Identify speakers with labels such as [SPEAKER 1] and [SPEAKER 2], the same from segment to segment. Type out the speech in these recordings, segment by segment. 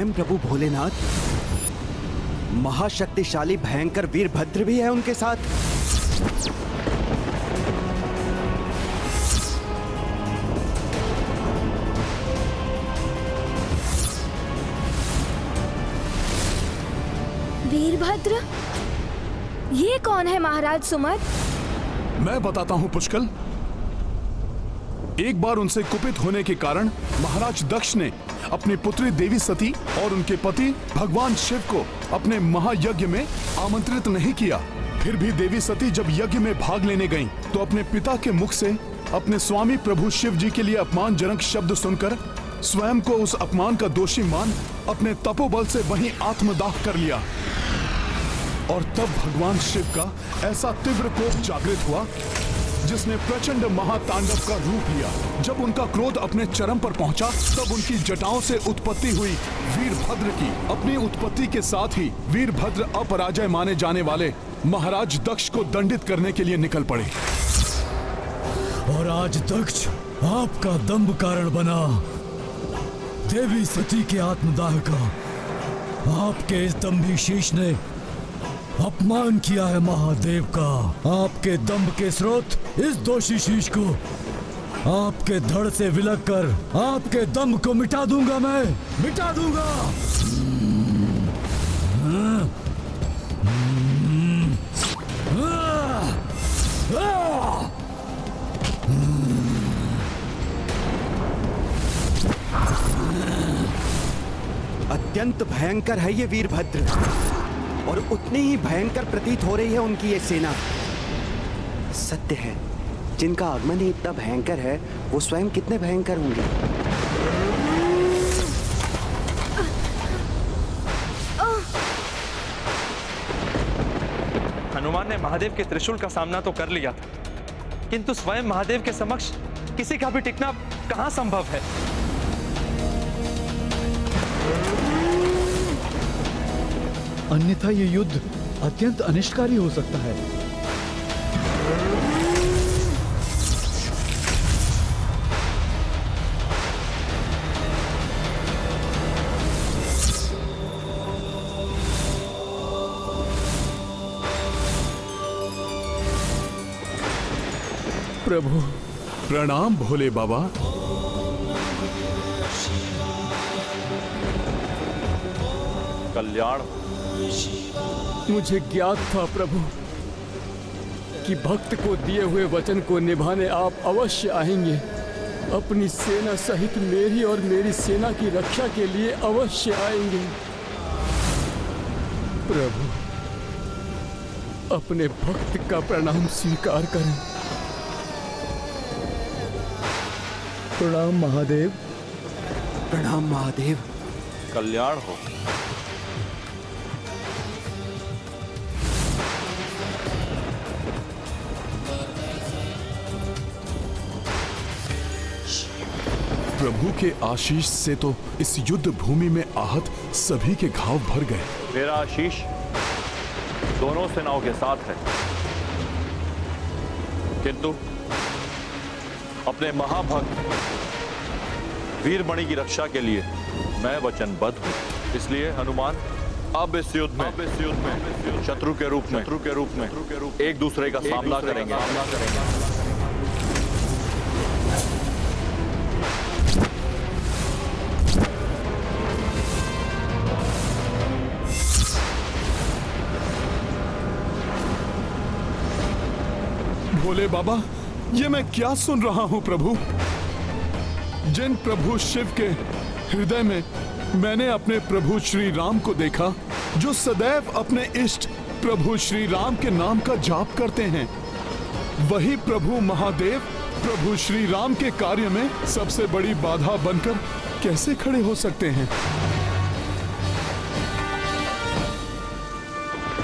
[SPEAKER 1] स्वयं प्रभु भोलेनाथ, महाशक्तिशाली भयंकर वीरभद्र भी है उनके साथ।
[SPEAKER 2] वीरभद्र? ये कौन है महाराज सुमत?
[SPEAKER 3] मैं बताता हूँ पुष्कल। एक बार उनसे कुपित होने के कारण महाराज दक्ष ने अपनी पुत्री देवी सती और उनके पति भगवान शिव को अपने महायज्ञ में आमंत्रित नहीं किया। फिर भी देवी सती जब यज्ञ में भाग लेने गईं, तो अपने पिता के मुख से अपने स्वामी प्रभु शिव जी के लिए अपमानजनक शब्द सुनकर स्वयं को उस अपमान का दोषी मान अपने तपोबल से वहीं आत्मदाह कर लिया। और तब भगवान शिव का ऐसा तीव्र कोप जागृत हुआ जिसने प्रचंड महातांडव का रूप लिया। जब उनका क्रोध अपने चरम पर पहुंचा, तब उनकी जटाओं से उत्पत्ति हुई वीरभद्र की। अपनी उत्पत्ति के साथ ही वीरभद्र अपराजय माने जाने वाले महाराज दक्ष को दंडित करने के लिए निकल पड़े।
[SPEAKER 4] और आज दक्ष आपका दंभ कारण बना। देवी सती के आत्मदाह का आपके इस दंभी शीश ने अपमान किया है महादेव का। आपके दंभ के स्रोत इस दोषी शीश को आपके धड़ से विलग कर आपके दंभ को मिटा दूंगा, मैं मिटा दूंगा।
[SPEAKER 1] अत्यंत भयंकर है ये वीरभद्र, और उतनी ही भयंकर प्रतीत हो रही है उनकी ये सेना। सत्य है, जिनका आगमन ही इतना भयंकर है, वो स्वयं कितने भयंकर होंगे।
[SPEAKER 5] हनुमान ने महादेव के त्रिशूल का सामना तो कर लिया था, किंतु स्वयं महादेव के समक्ष किसी का भी टिकना कहां संभव है।
[SPEAKER 6] अन्यथा ये युद्ध अत्यंत अनिष्टकारी हो सकता है।
[SPEAKER 3] प्रभु प्रणाम भोले बाबा।
[SPEAKER 5] कल्याण।
[SPEAKER 7] मुझे ज्ञात था प्रभु कि भक्त को दिए हुए वचन को निभाने आप अवश्य आएंगे। अपनी सेना सहित मेरी और मेरी सेना की रक्षा के लिए अवश्य आएंगे। प्रभु अपने भक्त का प्रणाम स्वीकार करें।
[SPEAKER 6] प्रणाम महादेव।
[SPEAKER 1] प्रणाम महादेव।
[SPEAKER 5] कल्याण हो।
[SPEAKER 3] प्रभु के आशीष से तो इस युद्ध भूमि में आहत सभी के घाव भर गए।
[SPEAKER 5] मेरा आशीष दोनों सेनाओं के साथ है, किंतु अपने महाभक्त वीरमणि की रक्षा के लिए मैं वचनबद्ध हूँ। इसलिए हनुमान अब इस युद्ध में शत्रु के रूप में एक दूसरे का सामना करेंगे।
[SPEAKER 3] भोले बाबा, ये मैं क्या सुन रहा हूँ प्रभु? जिन प्रभु शिव के हृदय में मैंने अपने प्रभु श्री राम को देखा, जो सदैव अपने इष्ट प्रभु श्री राम के नाम का जाप करते हैं, वही प्रभु महादेव प्रभु श्री राम के कार्य में सबसे बड़ी बाधा बनकर कैसे खड़े हो सकते हैं?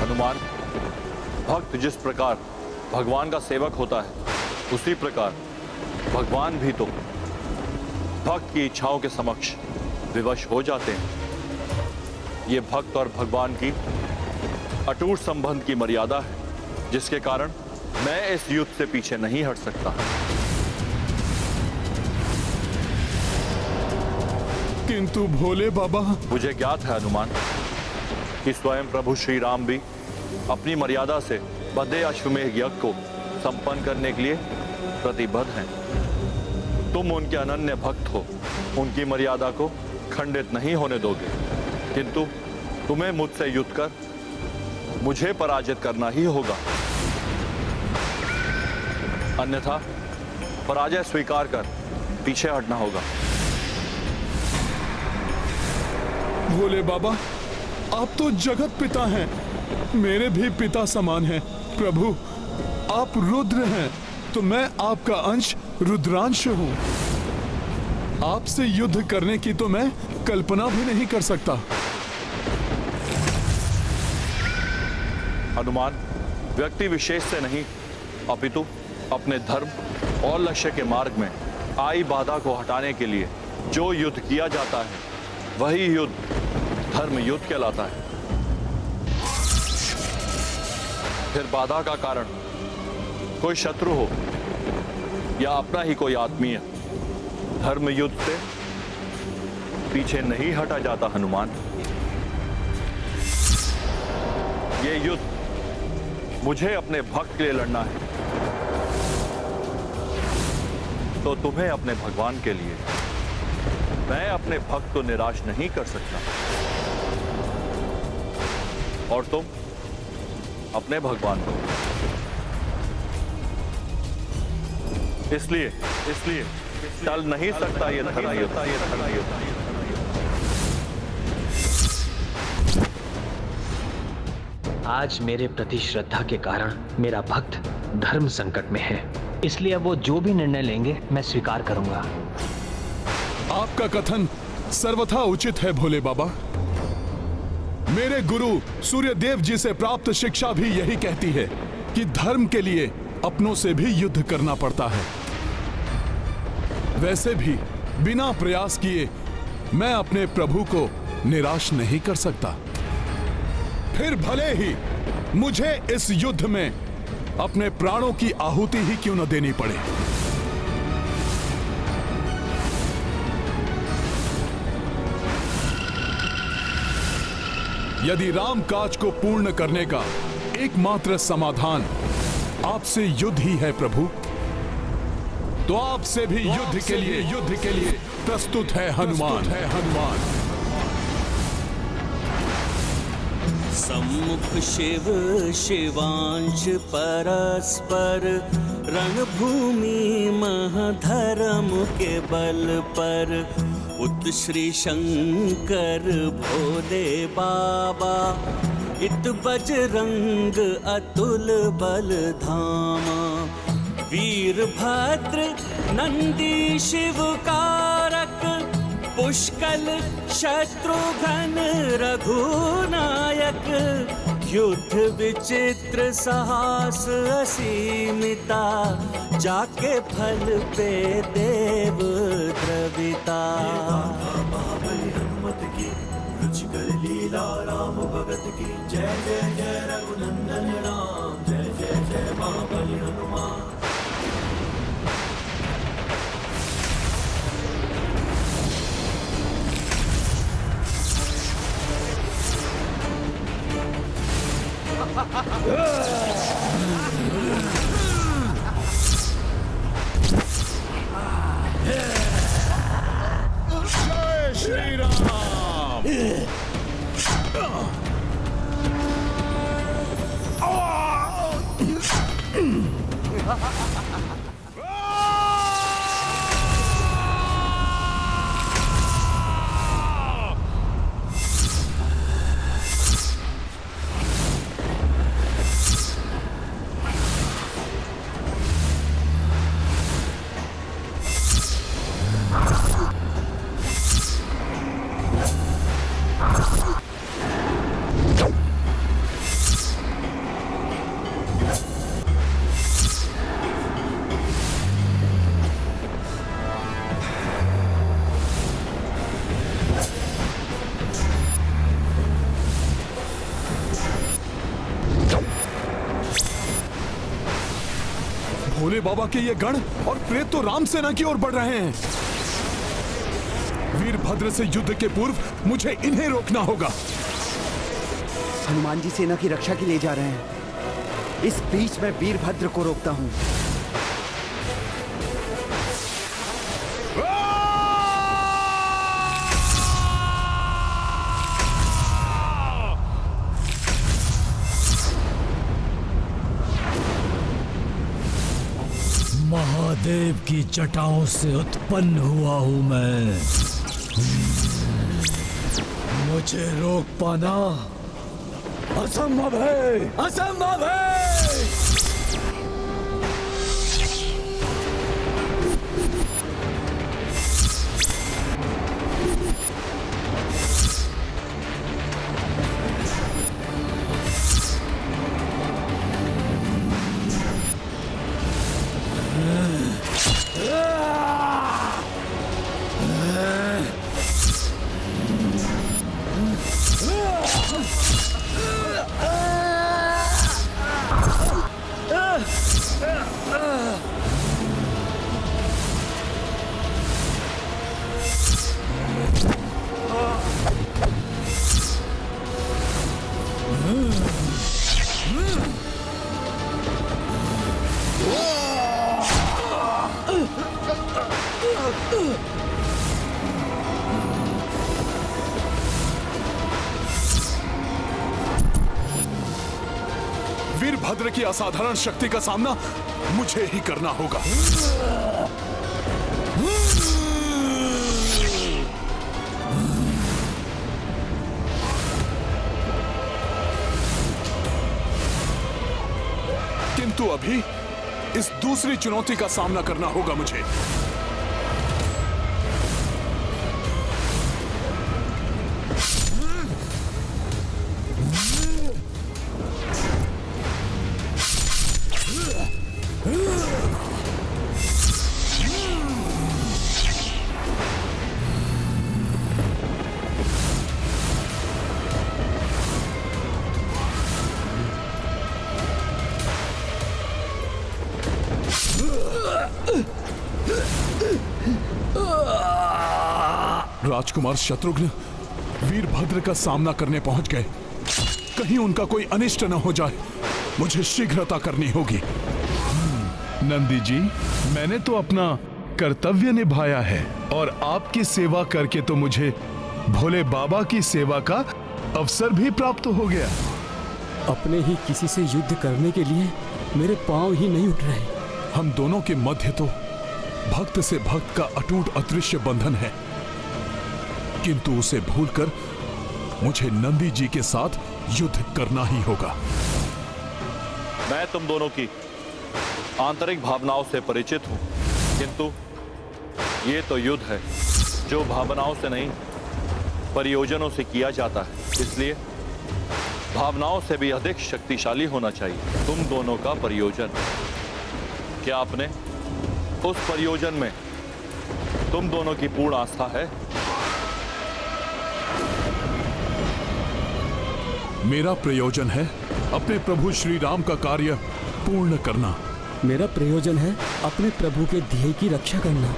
[SPEAKER 5] हनुमान, भक्त जिस प्रकार भगवान का सेवक होता है, उसी प्रकार भगवान भी तो भक्त की इच्छाओं के समक्ष विवश हो जाते हैं। ये भक्त और भगवान की अटूट संबंध की मर्यादा है, जिसके कारण मैं इस युद्ध से पीछे नहीं हट सकता।
[SPEAKER 3] किंतु भोले बाबा,
[SPEAKER 5] मुझे ज्ञात है हनुमान कि स्वयं प्रभु श्री राम भी अपनी मर्यादा से बद्धे अश्वमेध यज्ञ को संपन्न करने के लिए प्रतिबद्ध हैं। तुम उनके अनन्य भक्त हो, उनकी मर्यादा को खंडित नहीं होने दोगे, किंतु तुम्हें मुझसे युद्ध कर मुझे पराजित करना ही होगा। अन्यथा पराजय स्वीकार कर पीछे हटना होगा।
[SPEAKER 3] भोले बाबा, आप तो जगत पिता हैं, मेरे भी पिता समान हैं। प्रभु, आप रुद्र हैं, तो मैं आपका अंश रुद्रांश हूं। आपसे युद्ध करने की तो मैं कल्पना भी नहीं कर सकता।
[SPEAKER 5] हनुमान व्यक्ति विशेष से नहीं, अपितु अपने धर्म और लक्ष्य के मार्ग में आई बाधा को हटाने के लिए जो युद्ध किया जाता है, वही युद्ध धर्म युद्ध कहलाता है। फिर बाधा का कारण कोई शत्रु हो या अपना ही कोई आत्मीय, धर्म युद्ध से पीछे नहीं हटा जाता हनुमान। ये युद्ध मुझे अपने भक्त के लिए लड़ना है, तो तुम्हें अपने भगवान के लिए। मैं अपने भक्त को निराश नहीं कर सकता, और तुम अपने भगवान को। इसलिए टल नहीं सकता ये धर्म युद्ध।
[SPEAKER 8] आज मेरे प्रति श्रद्धा के कारण मेरा भक्त धर्म संकट में है, इसलिए अब वो जो भी निर्णय लेंगे मैं स्वीकार करूंगा।
[SPEAKER 3] आपका कथन सर्वथा उचित है भोले बाबा। मेरे गुरु सूर्यदेव जी से प्राप्त शिक्षा भी यही कहती है कि धर्म के लिए अपनों से भी युद्ध करना पड़ता है। वैसे भी बिना प्रयास किए मैं अपने प्रभु को निराश नहीं कर सकता। फिर भले ही मुझे इस युद्ध में अपने प्राणों की आहुति ही क्यों न देनी पड़े। यदि राम काज को पूर्ण करने का एकमात्र समाधान आपसे युद्ध ही है प्रभु, तो आपसे भी युद्ध के लिए प्रस्तुत है हनुमान।
[SPEAKER 9] सम्मुख शिव शिवांश परस्पर, रणभूमि महधर्म के बल पर। उत श्री शंकर भोले बाबा, इत बजरंग अतुल बल धामा। वीरभद्र नंदी शिव कारक, पुष्कल शत्रुघ्न रघुनायक। युद्ध विचित्र साहस असीमिता, जाके फल पे देव द्रविता। हनुमत की रुचिकर लीला राम भगत की। जय जय जय रघुनंदन राम, जय जय जय महाबली हनुमान।
[SPEAKER 3] जय श्री राम। भोले बाबा के ये गण और प्रेत तो राम सेना की ओर बढ़ रहे हैं। वीरभद्र से युद्ध के पूर्व मुझे इन्हें रोकना होगा।
[SPEAKER 1] हनुमान जी सेना की रक्षा के लिए जा रहे हैं। इस बीच मैं वीरभद्र को रोकता हूं।
[SPEAKER 4] महादेव की जटाओं से उत्पन्न हुआ हूं मैं। मुझे रोक पाना असंभव है, असंभव है।
[SPEAKER 3] वीरभद्र की असाधारण शक्ति का सामना मुझे ही करना होगा। किंतु अभी इस दूसरी चुनौती का सामना करना होगा मुझे। राजकुमार शत्रुघ्न वीरभद्र का सामना करने पहुंच गए। कहीं उनका कोई अनिष्ट न हो जाए, मुझे शीघ्रता करनी होगी।
[SPEAKER 10] नंदी जी, मैंने तो अपना कर्तव्य निभाया है और आपकी सेवा करके तो मुझे भोले बाबा की सेवा का अवसर भी प्राप्त हो गया।
[SPEAKER 7] अपने ही किसी से युद्ध करने के लिए मेरे पांव ही नहीं उठ रहे।
[SPEAKER 3] हम दोनों के मध्य तो भक्त से भक्त का अटूट अदृश्य बंधन है, किंतु उसे भूलकर मुझे नंदी जी के साथ युद्ध करना ही होगा।
[SPEAKER 5] मैं तुम दोनों की आंतरिक भावनाओं से परिचित हूं, किंतु ये तो युद्ध है जो भावनाओं से नहीं परियोजनों से किया जाता है। इसलिए भावनाओं से भी अधिक शक्तिशाली होना चाहिए तुम दोनों का परियोजन। क्या आपने उस परियोजन में तुम दोनों की पूर्ण आस्था है?
[SPEAKER 3] मेरा प्रयोजन है अपने प्रभु श्री राम का कार्य पूर्ण करना।
[SPEAKER 7] मेरा प्रयोजन है अपने प्रभु के ध्येय की रक्षा करना।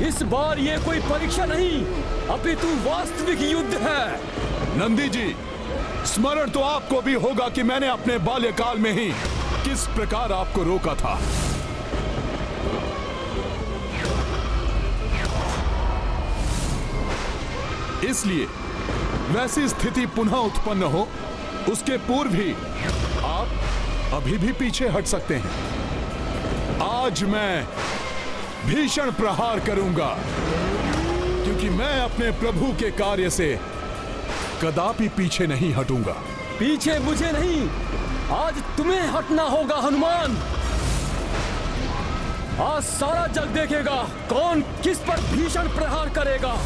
[SPEAKER 7] इस बार ये कोई परीक्षा नहीं, अपितु वास्तविक युद्ध है।
[SPEAKER 3] नंदी जी, स्मरण तो आपको भी होगा कि मैंने अपने बाल्यकाल में ही किस प्रकार आपको रोका था। इसलिए वैसी स्थिति पुनः उत्पन्न हो उसके पूर्व ही आप अभी भी पीछे हट सकते हैं। आज मैं भीषण प्रहार करूंगा, क्योंकि मैं अपने प्रभु के कार्य से कदापि पीछे नहीं हटूंगा।
[SPEAKER 7] पीछे मुझे नहीं, आज तुम्हें हटना होगा हनुमान। आज सारा जग देखेगा कौन किस पर भीषण प्रहार करेगा।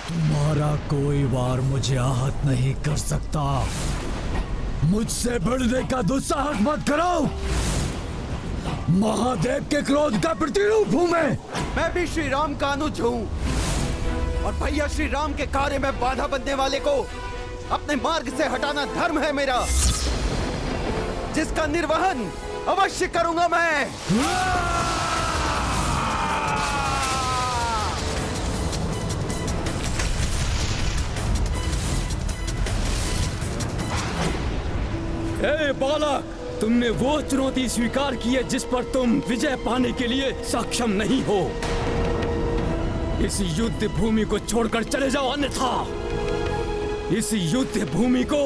[SPEAKER 4] तुम्हारा कोई वार मुझे आहत नहीं कर सकता। मुझसे बढ़ने का दुस्साहस मत करो। महादेव के क्रोध का प्रतिरूप हूं मैं
[SPEAKER 1] भी श्री राम का अनुज हूँ और भैया श्री राम के कार्य में बाधा बनने वाले को अपने मार्ग से हटाना धर्म है मेरा, जिसका निर्वहन अवश्य करूंगा मैं।
[SPEAKER 7] ए बालक, तुमने वो चुनौती स्वीकार की है जिस पर तुम विजय पाने के लिए सक्षम नहीं हो। इस युद्ध भूमि को छोड़कर चले जाओ, अन्यथा इस युद्ध भूमि को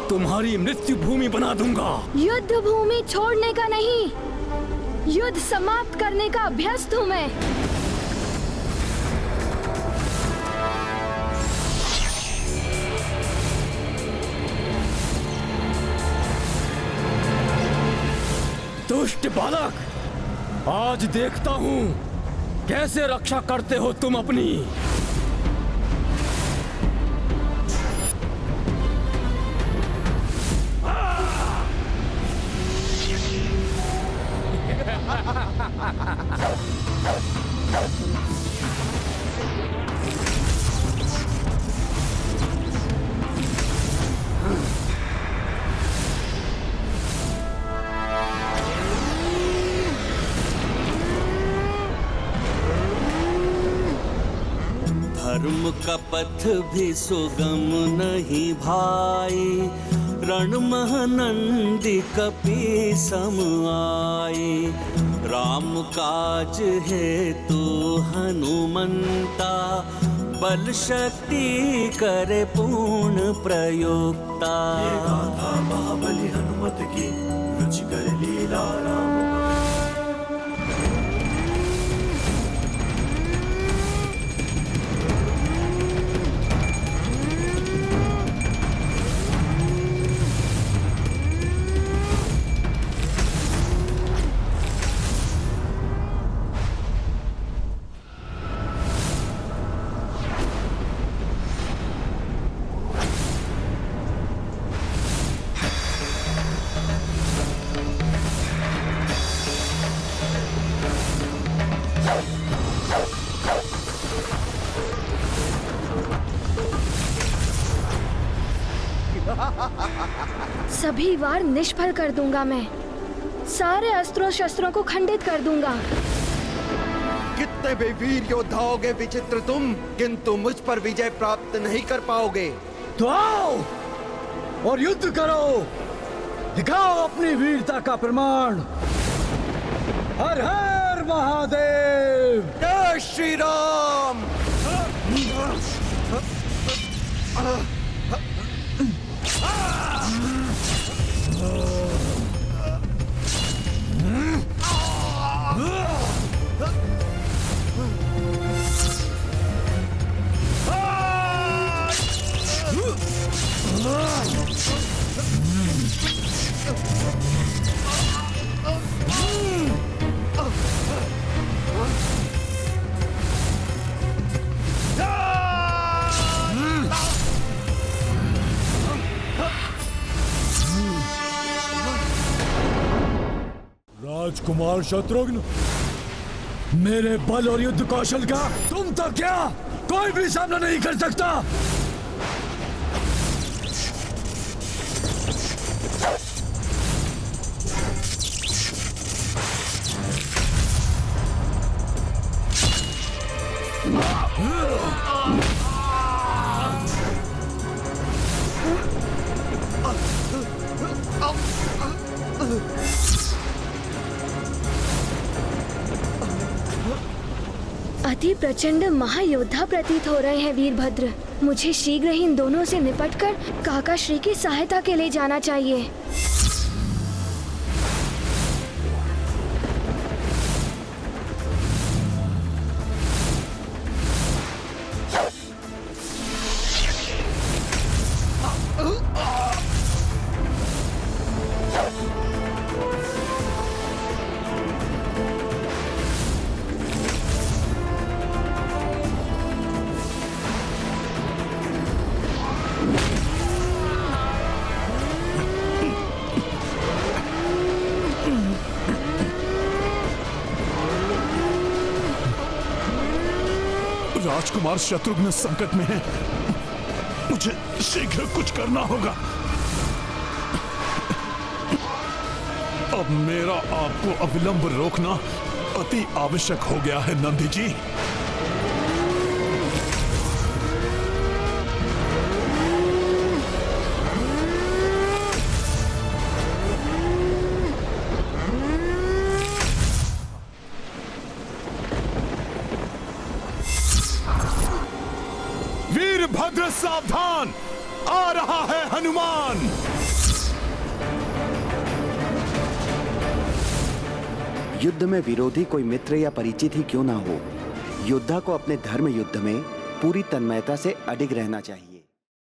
[SPEAKER 7] तुम्हारी मृत्यु भूमि बना दूंगा।
[SPEAKER 2] युद्ध भूमि छोड़ने का नहीं, युद्ध समाप्त करने का अभ्यस्त हूँ मैं।
[SPEAKER 7] दुष्ट बालक, आज देखता हूँ कैसे रक्षा करते हो तुम अपनी।
[SPEAKER 9] धर्म का पथ भी सुगम नहीं भाई, रण महानंदी कपि सम आए। राम काज है तो हनुमंता, बल शक्ति करे पूर्ण प्रयोक्ता। ये गाथा महाबली हनुमत की, रुचिकर लीला राम।
[SPEAKER 2] सभी वार निष्फल कर दूंगा मैं, सारे अस्त्रों शस्त्रों को खंडित कर दूंगा।
[SPEAKER 1] कितने भी वीर योद्धा होगे विचित्र तुम, किंतु मुझ पर विजय प्राप्त नहीं कर पाओगे।
[SPEAKER 4] तो आओ और युद्ध करो, दिखाओ अपनी वीरता का प्रमाण। हर हर महादेव,
[SPEAKER 1] जय श्री राम।
[SPEAKER 4] राजकुमार शत्रुघ्न, मेरे बल और युद्ध कौशल का तुम तो क्या कोई भी सामना नहीं कर सकता।
[SPEAKER 2] अति प्रचंड महायोद्धा प्रतीत हो रहे हैं वीरभद्र। मुझे शीघ्र ही इन दोनों से निपटकर काका श्री की सहायता के लिए जाना चाहिए।
[SPEAKER 3] राजकुमार शत्रुघ्न संकट में है, मुझे शीघ्र कुछ करना होगा। अब मेरा आपको अविलंब रोकना अति आवश्यक हो गया है नंदी जी। वीरभद्र सावधान, आ रहा है हनुमान।
[SPEAKER 1] युद्ध में विरोधी कोई मित्र या परिचित ही क्यों ना हो, योद्धा को अपने धर्म युद्ध में पूरी तन्मयता से अडिग रहना चाहिए।